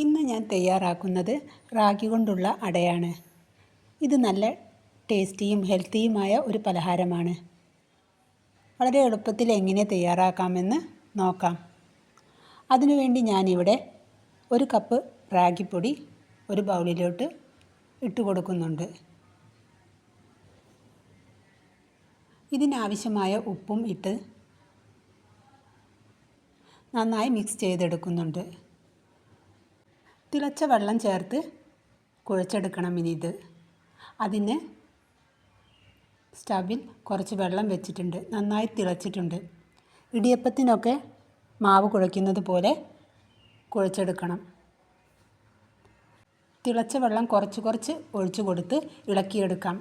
ഇന്ന് ഞാൻ തയ്യാറാക്കുന്നത് റാഗി കൊണ്ടുള്ള അടയാണ്. ഇത് നല്ല ടേസ്റ്റിയും ഹെൽത്തിയുമായ ഒരു പലഹാരമാണ്. വളരെ എളുപ്പത്തിൽ എങ്ങനെ തയ്യാറാക്കാമെന്ന് നോക്കാം. അതിനുവേണ്ടി ഞാനിവിടെ 1 കപ്പ് റാഗിപ്പൊടി ഒരു ബൗളിലോട്ട് ഇട്ട് കൊടുക്കുന്നുണ്ട്. ഇതിനാവശ്യമായ ഉപ്പും ഇട്ട് നന്നായി മിക്സ് ചെയ്തെടുക്കുന്നുണ്ട്. തിളച്ച വെള്ളം ചേർത്ത് കുഴച്ചെടുക്കണം ഇത്. അതിന് സ്റ്റവിൽ കുറച്ച് വെള്ളം വെച്ചിട്ടുണ്ട്. നന്നായി തിളച്ചിട്ടുണ്ട്. ഇടിയപ്പത്തിനൊക്കെ മാവ് കുഴയ്ക്കുന്നത് പോലെ കുഴച്ചെടുക്കണം. തിളച്ച വെള്ളം കുറച്ച് ഒഴിച്ചു കൊടുത്ത് ഇളക്കിയെടുക്കാം.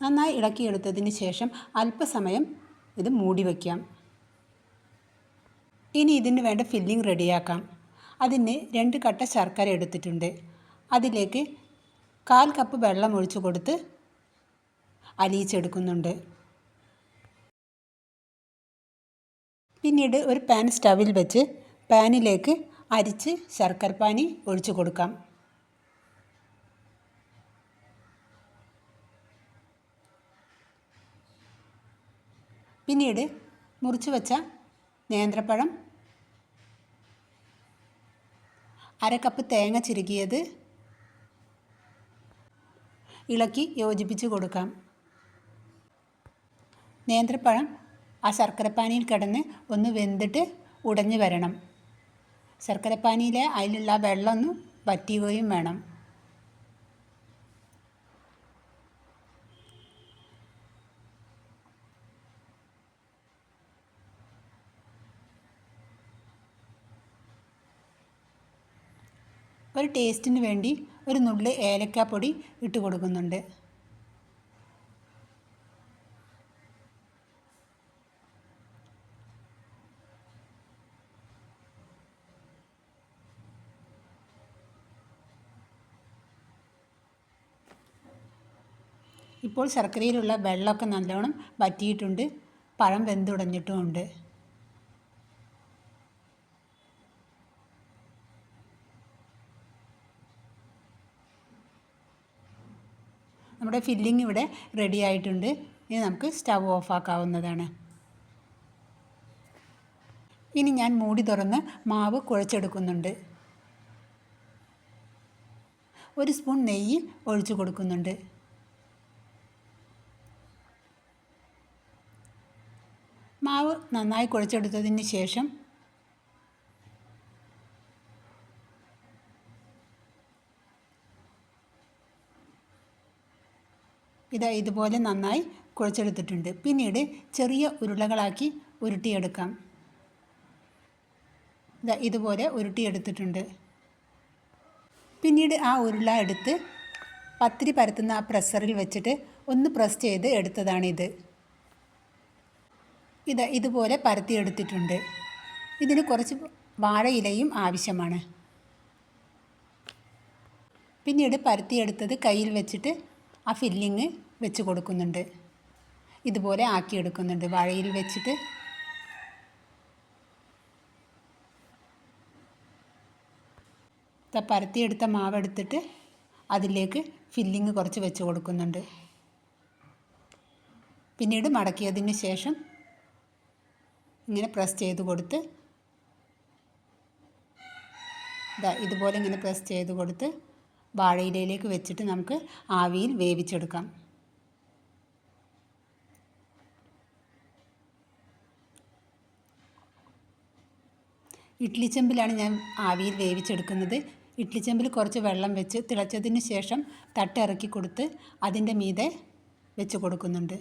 നന്നായി ഇളക്കിയെടുത്തതിന് ശേഷം അല്പസമയം ഇത് മൂടി വയ്ക്കാം. ഇനി ഇതിന് വേണ്ട ഫില്ലിംഗ് റെഡിയാക്കാം. അതിന് 2 കട്ട ശർക്കര എടുത്തിട്ടുണ്ട്. അതിലേക്ക് 1/4 കപ്പ് വെള്ളം ഒഴിച്ചു കൊടുത്ത് അലിയിച്ചെടുക്കുന്നുണ്ട്. പിന്നീട് ഒരു പാൻ സ്റ്റവിൽ വെച്ച് പാനിലേക്ക് അരിച്ച് ശർക്കരപ്പാനി ഒഴിച്ചു കൊടുക്കാം. പിന്നീട് മുറിച്ച് വെച്ച നേന്ത്രപ്പഴം, 1/2 കപ്പ് തേങ്ങ ചിരകിയത് ഇളക്കി യോജിപ്പിച്ച് കൊടുക്കാം. നേന്ത്രപ്പഴം ആ ശർക്കരപ്പാനിയിൽ കിടന്ന് ഒന്ന് വെന്തിട്ട് ഉടഞ്ഞു വരണം. ശർക്കരപ്പാനിയിലെ അതിലുള്ള വെള്ളം ഒന്ന് വറ്റുകയും വേണം. ഒരു ടേസ്റ്റിന് വേണ്ടി ഒരു നുള്ള് ഏലക്കാപ്പൊടി ഇട്ട് കൊടുക്കുന്നുണ്ട്. ഇപ്പോൾ ശർക്കരയിലുള്ള വെള്ളമൊക്കെ നല്ലോണം വറ്റിയിട്ടുണ്ട്. പഴം വെന്തുടഞ്ഞിട്ടുമുണ്ട്. നമ്മുടെ ഫില്ലിംഗ് ഇവിടെ റെഡി ആയിട്ടുണ്ട്. ഇനി നമുക്ക് സ്റ്റവ് ഓഫാക്കാവുന്നതാണ്. ഇനി ഞാൻ മൂടി തുറന്ന് മാവ് കുഴച്ചെടുക്കുന്നുണ്ട്. 1 സ്പൂൺ നെയ്യ് ഒഴിച്ചു കൊടുക്കുന്നുണ്ട്. മാവ് നന്നായി കുഴച്ചെടുത്തതിന് ശേഷം ഇതുപോലെ നന്നായി കുഴച്ചെടുത്തിട്ടുണ്ട്. പിന്നീട് ചെറിയ ഉരുളകളാക്കി ഉരുട്ടിയെടുക്കാം. ഇതുപോലെ ഉരുട്ടിയെടുത്തിട്ടുണ്ട്. പിന്നീട് ആ ഉരുള എടുത്ത് പത്തിരി പരത്തുന്ന ആ പ്രസ്സറിൽ വെച്ചിട്ട് ഒന്ന് പ്രസ് ചെയ്ത് എടുത്തതാണിത്. ഇതുപോലെ പരത്തിയെടുത്തിട്ടുണ്ട്. ഇതിന് കുറച്ച് വാഴയിലയും ആവശ്യമാണ്. പിന്നീട് പരത്തിയെടുത്തത് കയ്യിൽ വെച്ചിട്ട് ആ ഫില്ലിങ് വെച്ച് കൊടുക്കുന്നുണ്ട്. ഇതുപോലെ ആക്കിയെടുക്കുന്നുണ്ട്. വാഴയിൽ വെച്ചിട്ട് പരത്തിയെടുത്ത മാവെടുത്തിട്ട് അതിലേക്ക് ഫില്ലിങ് കുറച്ച് വെച്ച് കൊടുക്കുന്നുണ്ട്. പിന്നീട് മടക്കിയതിന് ശേഷം ഇങ്ങനെ പ്രസ് ചെയ്ത് കൊടുത്ത് ഇതുപോലെ ഇങ്ങനെ പ്രസ് ചെയ്ത് കൊടുത്ത് വാഴയിലയിലേക്ക് വെച്ചിട്ട് നമുക്ക് ആവിയിൽ വേവിച്ചെടുക്കാം. ഇഡ്ഡലിച്ചെമ്പിലാണ് ഞാൻ ആവിയിൽ വേവിച്ചെടുക്കുന്നത്. ഇഡ്ഡലിച്ചെമ്പിൽ കുറച്ച് വെള്ളം വെച്ച് തിളച്ചതിന് ശേഷം തട്ടിറക്കി കൊടുത്ത് അതിൻ്റെ മീതെ വെച്ച് കൊടുക്കുന്നുണ്ട്.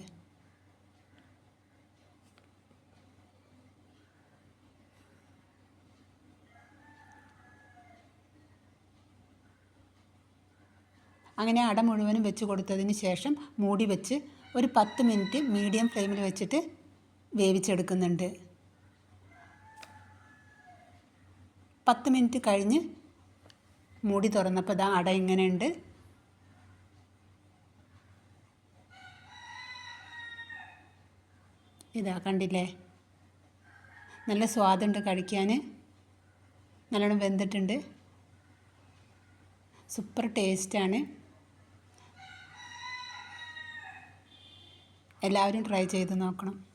അങ്ങനെ അട മുഴുവനും വെച്ച് കൊടുത്തതിന് ശേഷം മൂടി വെച്ച് ഒരു 10 മിനിറ്റ് മീഡിയം ഫ്ലെയിമിൽ വെച്ചിട്ട് വേവിച്ചെടുക്കുന്നുണ്ട്. 10 മിനിറ്റ് കഴിഞ്ഞ് മൂടി തുറന്നപ്പോൾ അട ഇങ്ങനെയുണ്ട്. കണ്ടില്ലേ, നല്ല സ്വാദുണ്ട് കഴിക്കാൻ. നല്ലോണം വെന്തിട്ടുണ്ട്. സൂപ്പർ ടേസ്റ്റാണ്. എല്ലാവരും ട്രൈ ചെയ്ത് നോക്കണം.